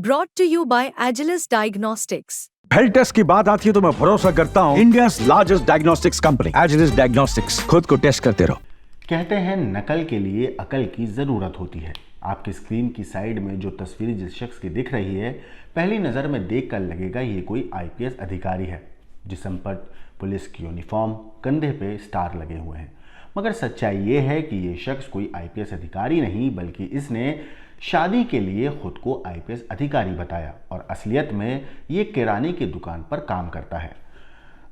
Brought to you by Agilus Diagnostics. Health test की बात आती है तो मैं भरोसा करता हूँ India's largest diagnostics company Agilus diagnostics. खुद को टेस्ट करते रहो। कहते हैं नकल के लिए अकल की ज़रूरत होती है। आपकी स्क्रीन की साइड में जो तस्वीर जिस शख्स की दिख रही है, पहली नज़र में देख कर लगेगा ये कोई आईपीएस अधिकारी है। जिस्म पर पुलिस की यूनिफॉर्म, कंधे पे स्टार लगे हुए हैं। मगर सच्चाई ये है कि ये शख्स कोई आईपीएस अधिकारी नहीं, बल्कि इसने शादी के लिए खुद को आईपीएस अधिकारी बताया और असलियत में ये किराने की दुकान पर काम करता है।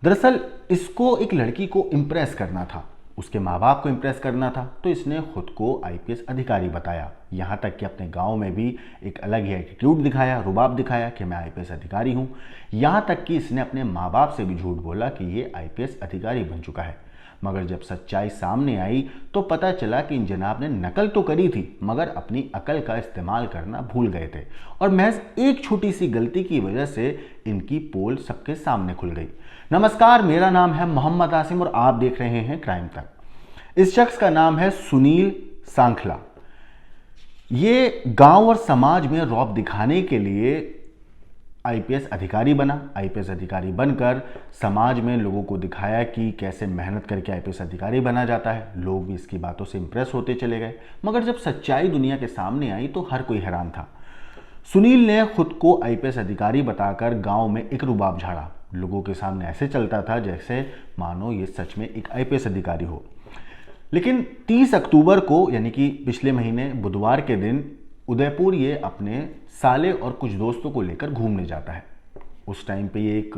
दरअसल इसको एक लड़की को इम्प्रेस करना था, उसके माँ बाप को इम्प्रेस करना था, तो इसने खुद को आईपीएस अधिकारी बताया। यहाँ तक कि अपने गांव में भी एक अलग ही एटीट्यूड दिखाया, रुबाब दिखाया कि मैं आईपीएस अधिकारी हूँ। यहाँ तक कि इसने अपने माँ बाप से भी झूठ बोला कि ये आईपीएस अधिकारी बन चुका है। मगर जब सच्चाई सामने आई तो पता चला कि इन जनाब ने नकल तो करी थी, मगर अपनी अकल का इस्तेमाल करना भूल गए थे और महज एक छोटी सी गलती की वजह से इनकी पोल सबके सामने खुल गई। नमस्कार, मेरा नाम है मोहम्मद आसिम और आप देख रहे हैं क्राइम तक। इस शख्स का नाम है सुनील सांखला। ये गांव और समाज में रौब दिखाने के लिए आईपीएस अधिकारी बना। आईपीएस अधिकारी बनकर समाज में लोगों को दिखाया कि कैसे मेहनत करके आईपीएस अधिकारी बना जाता है। लोग भी इसकी बातों से इंप्रेस होते चले गए। मगर जब सच्चाई दुनिया के सामने आई तो हर कोई हैरान था। सुनील ने खुद को आईपीएस अधिकारी बताकर गांव में एक रुबाब झाड़ा। लोगों के सामने ऐसे चलता था जैसे मानो ये सच में एक आईपीएस अधिकारी हो। लेकिन 30 अक्टूबर को, यानी कि पिछले महीने बुधवार के दिन, उदयपुर ये अपने साले और कुछ दोस्तों को लेकर घूमने जाता है। उस टाइम पे ये एक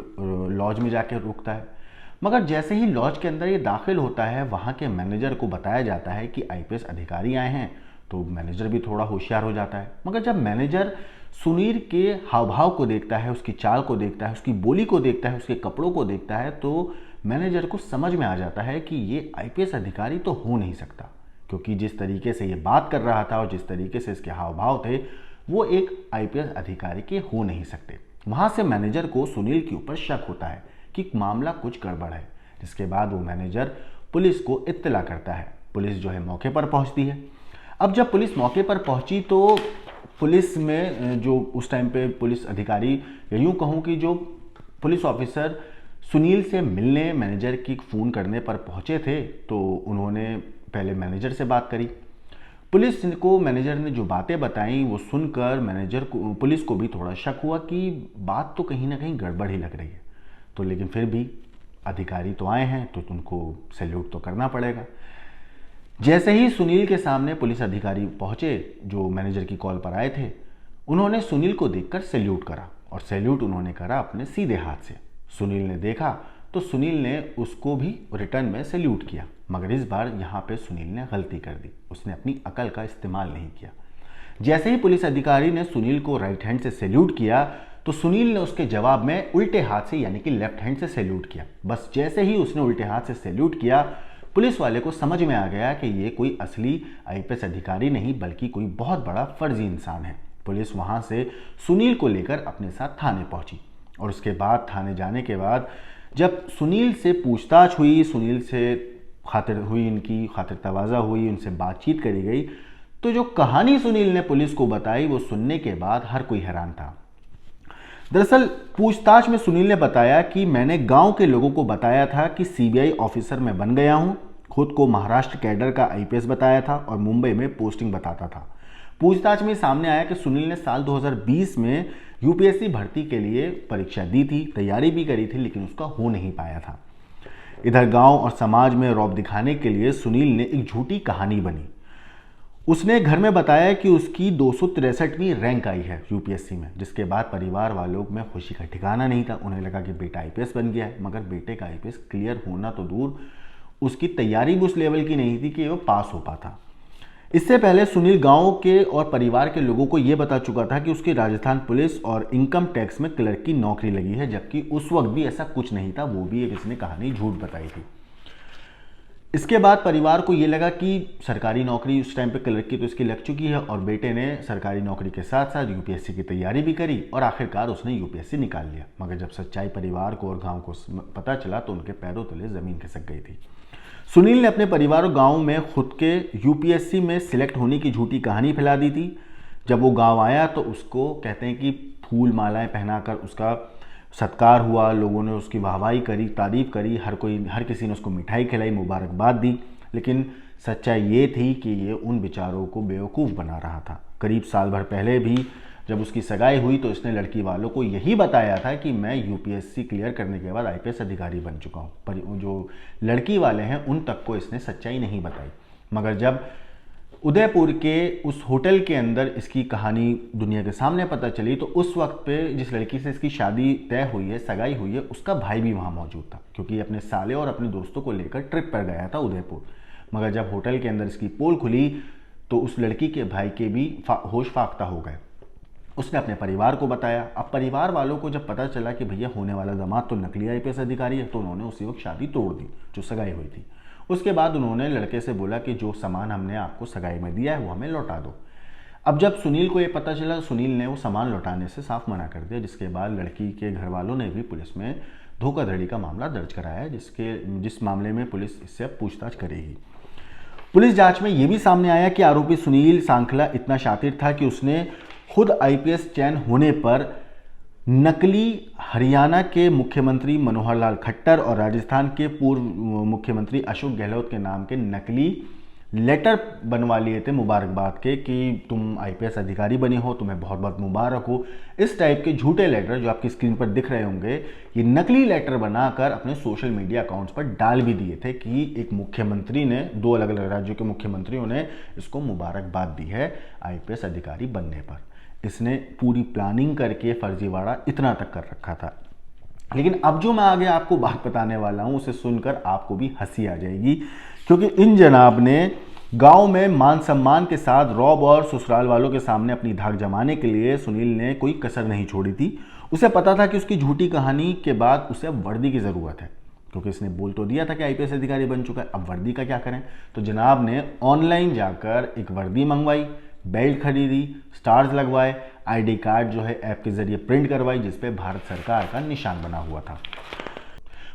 लॉज में जाकर रुकता है। मगर जैसे ही लॉज के अंदर ये दाखिल होता है, वहाँ के मैनेजर को बताया जाता है कि आईपीएस अधिकारी आए हैं। तो मैनेजर भी थोड़ा होशियार हो जाता है। मगर जब मैनेजर सुनील के हाव भाव को देखता है, उसकी चाल को देखता है, उसकी बोली को देखता है, उसके कपड़ों को देखता है, तो मैनेजर को समझ में आ जाता है कि ये आईपीएस अधिकारी तो हो नहीं सकता, क्योंकि जिस तरीके से ये बात कर रहा था और जिस तरीके से इसके हाव भाव थे, वो एक आईपीएस अधिकारी के हो नहीं सकते। वहाँ से मैनेजर को सुनील के ऊपर शक होता है कि मामला कुछ गड़बड़ है, जिसके बाद वो मैनेजर पुलिस को इत्तला करता है। पुलिस जो है मौके पर पहुँचती है। अब जब पुलिस मौके पर पहुँची तो पुलिस में जो उस टाइम पे पुलिस अधिकारी, या यूँ कहूँ कि जो पुलिस ऑफिसर सुनील से मिलने मैनेजर की फ़ोन करने पर पहुँचे थे, तो उन्होंने पहले मैनेजर से बात करी। पुलिस को मैनेजर ने जो बातें बताई वो सुनकर पुलिस को भी थोड़ा शक हुआ कि बात तो कहीं ना कहीं गड़बड़ ही लग रही है। तो लेकिन फिर भी अधिकारी तो आए हैं तो उनको सैल्यूट तो करना पड़ेगा। जैसे ही सुनील के सामने पुलिस अधिकारी पहुंचे जो मैनेजर की कॉल पर आए थे, उन्होंने सुनील को देखकर सैल्यूट करा और सैल्यूट उन्होंने करा अपने सीधे हाथ से। सुनील ने देखा तो सुनील ने उसको भी रिटर्न में सैल्यूट किया। मगर इस बार यहाँ पे सुनील ने गलती कर दी, उसने अपनी अकल का इस्तेमाल नहीं किया। जैसे ही पुलिस अधिकारी ने सुनील को राइट हैंड से सैल्यूट किया तो सुनील ने उसके जवाब में उल्टे हाथ से, यानी कि लेफ्ट हैंड से सैल्यूट किया। बस जैसे ही उसने उल्टे हाथ से सैल्यूट किया, पुलिस वाले को समझ में आ गया कि ये कोई असली आईपीएस अधिकारी नहीं, बल्कि कोई बहुत बड़ा फर्जी इंसान है। पुलिस वहाँ से सुनील को लेकर अपने साथ थाने पहुँची और उसके बाद थाने जाने के बाद जब सुनील से पूछताछ हुई, सुनील से इनकी खातिर तवाज़ा हुई, उनसे बातचीत करी गई, तो जो कहानी सुनील ने पुलिस को बताई वो सुनने के बाद हर कोई हैरान था। दरअसल पूछताछ में सुनील ने बताया कि मैंने गांव के लोगों को बताया था कि सीबीआई ऑफिसर मैं बन गया हूं, खुद को महाराष्ट्र कैडर का आईपीएस बताया था और मुंबई में पोस्टिंग बताता था। पूछताछ में सामने आया कि सुनील ने साल 2020 में यूपीएससी भर्ती के लिए परीक्षा दी थी, तैयारी भी करी थी, लेकिन उसका हो नहीं पाया था। इधर गांव और समाज में रौब दिखाने के लिए सुनील ने एक झूठी कहानी बनी। उसने घर में बताया कि उसकी 263वीं रैंक आई है यूपीएससी में, जिसके बाद परिवार वालों में खुशी का ठिकाना नहीं था। उन्हें लगा कि बेटा आईपीएस बन गया है, मगर बेटे का आईपीएस क्लियर होना तो दूर, उसकी तैयारी भी उस लेवल की नहीं थी कि वो पास हो पाता। इससे पहले सुनील गांव के और परिवार के लोगों को यह बता चुका था कि उसकी राजस्थान पुलिस और इनकम टैक्स में क्लर्क की नौकरी लगी है, जबकि उस वक्त भी ऐसा कुछ नहीं था। वो भी एक इसने कहानी झूठ बताई थी। इसके बाद परिवार को ये लगा कि सरकारी नौकरी उस टाइम पे क्लर्क की तो इसकी लग चुकी है और बेटे ने सरकारी नौकरी के साथ साथ यूपीएससी की तैयारी भी करी और आखिरकार उसने यूपीएससी निकाल लिया। मगर जब सच्चाई परिवार को और गाँव को पता चला तो उनके पैरों तले ज़मीन खिसक गई थी। सुनील ने अपने परिवार और गांव में खुद के यूपीएससी में सिलेक्ट होने की झूठी कहानी फैला दी थी, जब वो गांव आया तो उसको कहते हैं कि फूल मालाएं पहनाकर उसका सत्कार हुआ, लोगों ने उसकी वाहवाही करी, तारीफ करी, हर किसी ने उसको मिठाई खिलाई, मुबारकबाद दी। लेकिन सच्चाई ये थी कि ये उन बेचारों को बेवकूफ़ बना रहा था। करीब साल भर पहले भी जब उसकी सगाई हुई तो इसने लड़की वालों को यही बताया था कि मैं यूपीएससी क्लियर करने के बाद आईपीएस अधिकारी बन चुका हूँ, पर जो लड़की वाले हैं उन तक को इसने सच्चाई नहीं बताई। मगर जब उदयपुर के उस होटल के अंदर इसकी कहानी दुनिया के सामने पता चली तो उस वक्त पे जिस लड़की से इसकी शादी तय हुई है, सगाई हुई है, उसका भाई भी वहाँ मौजूद था, क्योंकि अपने साले और अपने दोस्तों को लेकर ट्रिप पर गया था उदयपुर। मगर जब होटल के अंदर इसकी पोल खुली तो उस लड़की के भाई के भी होश फाख्ता हो गए। उसने अपने परिवार को बताया। अब परिवार वालों को जब पता चला कि भैया होने वाला दामाद तो नकली आईपीएस अधिकारी है, तो उन्होंने उसी वक्त शादी तोड़ दी जो सगाई हुई थी। उसके बाद उन्होंने लड़के से बोला कि जो सामान हमने आपको सगाई में दिया है वो हमें लौटा दो। अब जब सुनील को ये पता चला, सुनील ने वो सामान लौटाने से साफ मना कर दिया, जिसके बाद लड़की के घर वालों ने भी पुलिस में धोखाधड़ी का मामला दर्ज कराया, जिस मामले में पुलिस इससे अब पूछताछ करेगी। पुलिस जांच में ये भी सामने आया कि आरोपी सुनील सांखला इतना शातिर था कि उसने खुद आईपीएस चयन होने पर नकली हरियाणा के मुख्यमंत्री मनोहर लाल खट्टर और राजस्थान के पूर्व मुख्यमंत्री अशोक गहलोत के नाम के नकली लेटर बनवा लिए थे मुबारकबाद के कि तुम आईपीएस अधिकारी बने हो, तुम्हें बहुत बहुत मुबारक हो। इस टाइप के झूठे लेटर जो आपकी स्क्रीन पर दिख रहे होंगे, ये नकली लेटर बनाकर अपने सोशल मीडिया अकाउंट्स पर डाल भी दिए थे कि एक मुख्यमंत्री ने, 2 अलग अलग राज्यों के मुख्यमंत्रियों ने इसको मुबारकबाद दी है आईपीएस अधिकारी बनने पर। इसने पूरी प्लानिंग करके फर्जीवाड़ा इतना तक कर रखा था। लेकिन अब जो मैं आगे आपको बात बताने वाला हूं उसे सुनकर आपको भी हंसी आ जाएगी, क्योंकि इन जनाब ने गांव में मान सम्मान के साथ रौब और ससुराल वालों के सामने अपनी धाक जमाने के लिए सुनील ने कोई कसर नहीं छोड़ी थी। उसे पता था कि उसकी झूठी कहानी के बाद उसे अब वर्दी की ज़रूरत है, क्योंकि इसने बोल तो दिया था कि आईपीएस अधिकारी बन चुका है, अब वर्दी का क्या करें। तो जनाब ने ऑनलाइन जाकर एक वर्दी मंगवाई, बेल्ट खरीदी, स्टार्स लगवाए, आईडी कार्ड जो है ऐप के जरिए प्रिंट करवाई, जिसपे भारत सरकार का निशान बना हुआ था।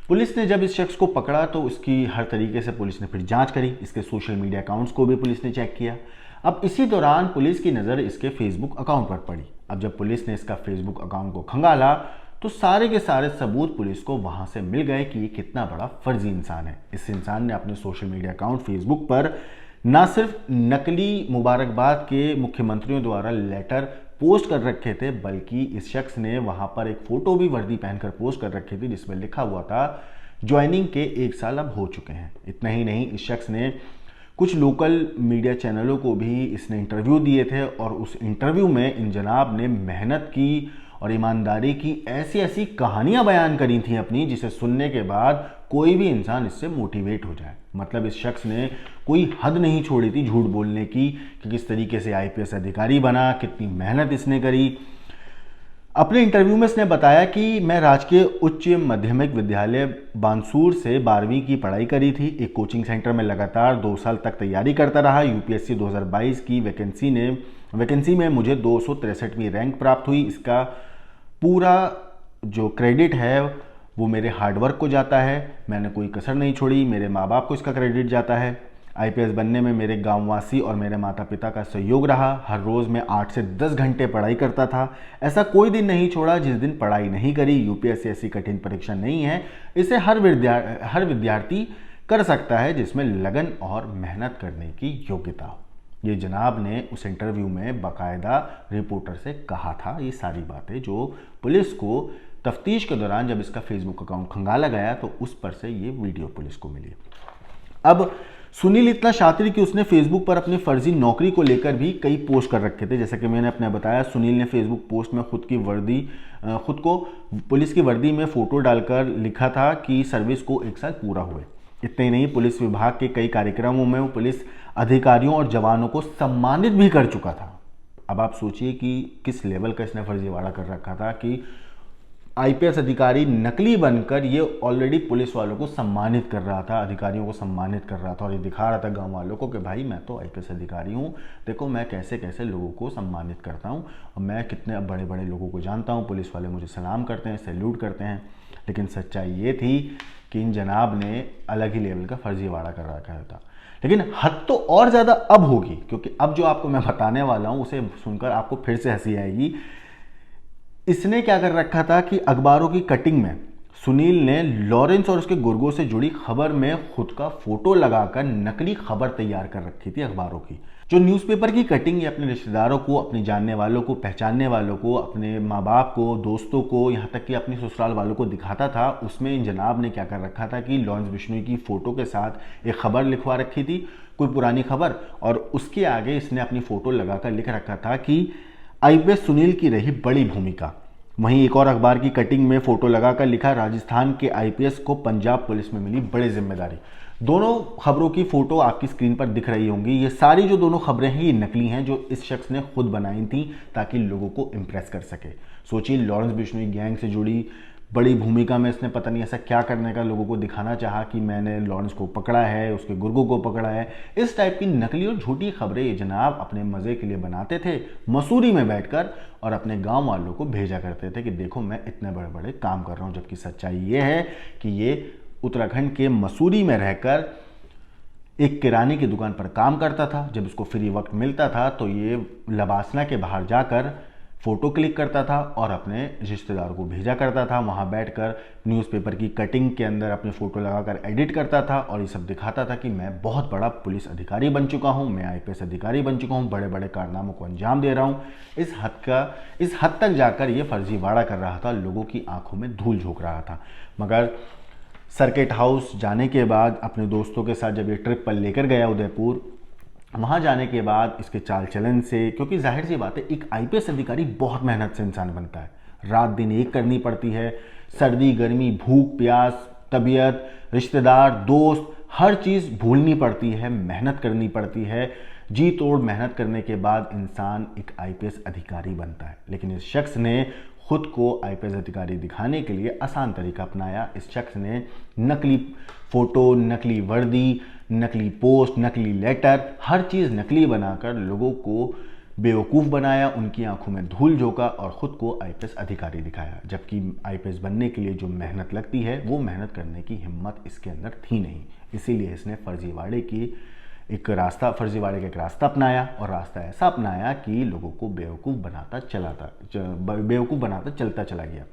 पुलिस ने जब इस शख्स को पकड़ा तो उसकी हर तरीके से पुलिस ने फिर जांच करी। इसके सोशल मीडिया अकाउंट्स को भी पुलिस ने चेक किया। अब इसी दौरान पुलिस की नज़र इसके फेसबुक अकाउंट पर पड़ी। अब जब पुलिस ने इसका फेसबुक अकाउंट को खंगाला तो सारे के सारे सबूत पुलिस को वहां से मिल गए कि ये कितना बड़ा फर्जी इंसान है। इस इंसान ने अपने सोशल मीडिया अकाउंट फेसबुक पर ना सिर्फ नकली मुबारकबाद के मुख्यमंत्रियों द्वारा लेटर पोस्ट कर रखे थे, बल्कि इस शख्स ने वहां पर एक फोटो भी वर्दी पहनकर पोस्ट कर रखी थी, जिसमें लिखा हुआ था ज्वाइनिंग के 1 साल अब हो चुके हैं। इतना ही नहीं, इस शख्स ने कुछ लोकल मीडिया चैनलों को भी इसने इंटरव्यू दिए थे और उस इंटरव्यू में इन जनाब ने मेहनत की और ईमानदारी की ऐसी ऐसी कहानियां बयान करी थी अपनी, जिसे सुनने के बाद कोई भी इंसान इससे मोटिवेट हो जाए। मतलब इस शख्स ने कोई हद नहीं छोड़ी थी झूठ बोलने की कि किस तरीके से आईपीएस अधिकारी बना, कितनी मेहनत इसने करी। अपने इंटरव्यू में इसने बताया कि मैं राजकीय उच्च माध्यमिक विद्यालय बानसूर से 12वीं की पढ़ाई करी थी। एक कोचिंग सेंटर में लगातार 2 साल तक तैयारी करता रहा। यूपीएससी 2022 की वैकेंसी में मुझे 263वीं रैंक प्राप्त हुई। इसका पूरा जो क्रेडिट है वो मेरे हार्डवर्क को जाता है, मैंने कोई कसर नहीं छोड़ी, मेरे माँ बाप को इसका क्रेडिट जाता है। आईपीएस बनने में मेरे गांववासी और मेरे माता पिता का सहयोग रहा। हर रोज़ मैं 8 से 10 घंटे पढ़ाई करता था। ऐसा कोई दिन नहीं छोड़ा जिस दिन पढ़ाई नहीं करी। यूपीएससी ऐसी कठिन परीक्षा नहीं है, इसे हर विद्यार्थी कर सकता है जिसमें लगन और मेहनत करने की योग्यता हो। ये जनाब ने उस इंटरव्यू में बाकायदा रिपोर्टर से कहा था ये सारी बातें, जो पुलिस को तफ्तीश के दौरान जब इसका फेसबुक अकाउंट खंगाला गया तो उस पर से ये वीडियो पुलिस को मिली। अब सुनील इतना शातिर कि उसने फेसबुक पर अपनी फर्जी नौकरी को लेकर भी कई पोस्ट कर रखे थे। जैसे कि मैंने अपने बताया, सुनील ने फेसबुक पोस्ट में खुद को पुलिस की वर्दी में फ़ोटो डालकर लिखा था कि सर्विस को 1 साल पूरा हुए। इतना ही नहीं, पुलिस विभाग के कई कार्यक्रमों में वो पुलिस अधिकारियों और जवानों को सम्मानित भी कर चुका था। अब आप सोचिए कि किस लेवल का इसने फर्जीवाड़ा कर रखा था कि आईपीएस अधिकारी नकली बनकर ये ऑलरेडी पुलिस वालों को सम्मानित कर रहा था, अधिकारियों को सम्मानित कर रहा था और ये दिखा रहा था गांव वालों को कि भाई मैं तो आईपीएस अधिकारी हूँ, देखो मैं कैसे कैसे लोगों को सम्मानित करता हूँ और मैं कितने बड़े बड़े लोगों को जानता हूँ, पुलिस वाले मुझे सलाम करते हैं, सैल्यूट करते हैं। लेकिन सच्चाई ये थी कि इन जनाब ने अलग ही लेवल का फर्जीवाड़ा कर रखा था। लेकिन हद तो और ज़्यादा अब होगी, क्योंकि अब जो आपको मैं बताने वाला हूँ उसे सुनकर आपको फिर से हंसी आएगी। इसने क्या कर रखा था कि अखबारों की कटिंग में सुनील ने लॉरेंस और उसके गुर्गों से जुड़ी खबर में खुद का फोटो लगाकर नकली खबर तैयार कर रखी थी अखबारों की। जो न्यूज़पेपर की कटिंग ये अपने रिश्तेदारों को, अपने जानने वालों को, पहचानने वालों को, अपने माँ बाप को, दोस्तों को, यहाँ तक कि अपने ससुराल वालों को दिखाता था, उसमें इन जनाब ने क्या कर रखा था कि लॉरेंस बिश्नोई की फ़ोटो के साथ एक खबर लिखवा रखी थी, कोई पुरानी खबर, और उसके आगे इसने अपनी फ़ोटो लगाकर लिख रखा था कि आईपीएस सुनील की रही बड़ी भूमिका। वहीं एक और अखबार की कटिंग में फोटो लगाकर लिखा, राजस्थान के आईपीएस को पंजाब पुलिस में मिली बड़ी जिम्मेदारी। दोनों खबरों की फोटो आपकी स्क्रीन पर दिख रही होंगी। ये सारी जो दोनों खबरें हैं ये नकली हैं, जो इस शख्स ने खुद बनाई थी ताकि लोगों को इम्प्रेस कर सके। सोचिए, लॉरेंस बिश्नोई गैंग से जुड़ी बड़ी भूमिका में इसने पता नहीं ऐसा क्या करने का लोगों को दिखाना चाहा कि मैंने लॉरेंस को पकड़ा है, उसके गुर्गों को पकड़ा है। इस टाइप की नकली और झूठी खबरें ये जनाब अपने मज़े के लिए बनाते थे मसूरी में बैठकर, और अपने गांव वालों को भेजा करते थे कि देखो मैं इतने बड़े बड़े काम कर रहा हूं। जबकि सच्चाई ये है कि ये उत्तराखंड के मसूरी में रहकर एक किराने की दुकान पर काम करता था। जब इसको फ्री वक्त मिलता था तो ये लबासना के बाहर जाकर फ़ोटो क्लिक करता था और अपने रिश्तेदारों को भेजा करता था। वहाँ बैठकर न्यूज़पेपर की कटिंग के अंदर अपनी फ़ोटो लगाकर एडिट करता था और ये सब दिखाता था कि मैं बहुत बड़ा पुलिस अधिकारी बन चुका हूँ, मैं आईपीएस अधिकारी बन चुका हूँ, बड़े बड़े कारनामों को अंजाम दे रहा हूँ। इस हद तक जाकर ये फर्जीवाड़ा कर रहा था, लोगों की आंखों में धूल झोंक रहा था। मगर सर्किट हाउस जाने के बाद अपने दोस्तों के साथ जब ये ट्रिप पर लेकर गया उदयपुर, वहाँ जाने के बाद इसके चाल चलन से, क्योंकि जाहिर सी बात है एक आईपीएस अधिकारी बहुत मेहनत से इंसान बनता है, रात दिन एक करनी पड़ती है, सर्दी गर्मी, भूख प्यास, तबीयत, रिश्तेदार, दोस्त, हर चीज़ भूलनी पड़ती है, मेहनत करनी पड़ती है। जी तोड़ मेहनत करने के बाद इंसान एक आईपीएस अधिकारी बनता है। लेकिन इस शख्स ने खुद को आईपीएस अधिकारी दिखाने के लिए आसान तरीका अपनाया। इस शख्स ने नकली फ़ोटो, नकली वर्दी, नकली पोस्ट, नकली लेटर, हर चीज़ नकली बनाकर लोगों को बेवकूफ़ बनाया, उनकी आंखों में धूल झोंका और ख़ुद को आईपीएस अधिकारी दिखाया। जबकि आईपीएस बनने के लिए जो मेहनत लगती है वो मेहनत करने की हिम्मत इसके अंदर थी नहीं। इसीलिए इसने फर्जीवाड़े का एक रास्ता अपनाया, और रास्ता ऐसा अपनाया कि लोगों को बेवकूफ़ बनाता चलता चला गया।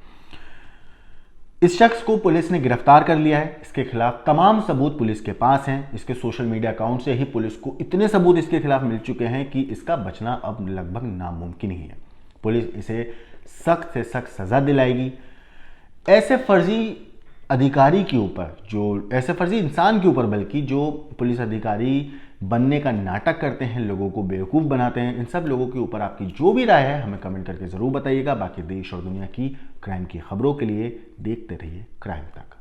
इस शख्स को पुलिस ने गिरफ्तार कर लिया है। इसके खिलाफ तमाम सबूत पुलिस के पास हैं। इसके सोशल मीडिया अकाउंट से ही पुलिस को इतने सबूत इसके खिलाफ मिल चुके हैं कि इसका बचना अब लगभग नामुमकिन ही है। पुलिस इसे सख्त से सख्त सज़ा दिलाएगी। ऐसे फर्जी अधिकारी के ऊपर, जो ऐसे फर्जी इंसान के ऊपर, बल्कि जो पुलिस अधिकारी बनने का नाटक करते हैं, लोगों को बेवकूफ़ बनाते हैं, इन सब लोगों के ऊपर आपकी जो भी राय है हमें कमेंट करके ज़रूर बताइएगा। बाकी देश और दुनिया की क्राइम की खबरों के लिए देखते रहिए क्राइम तक।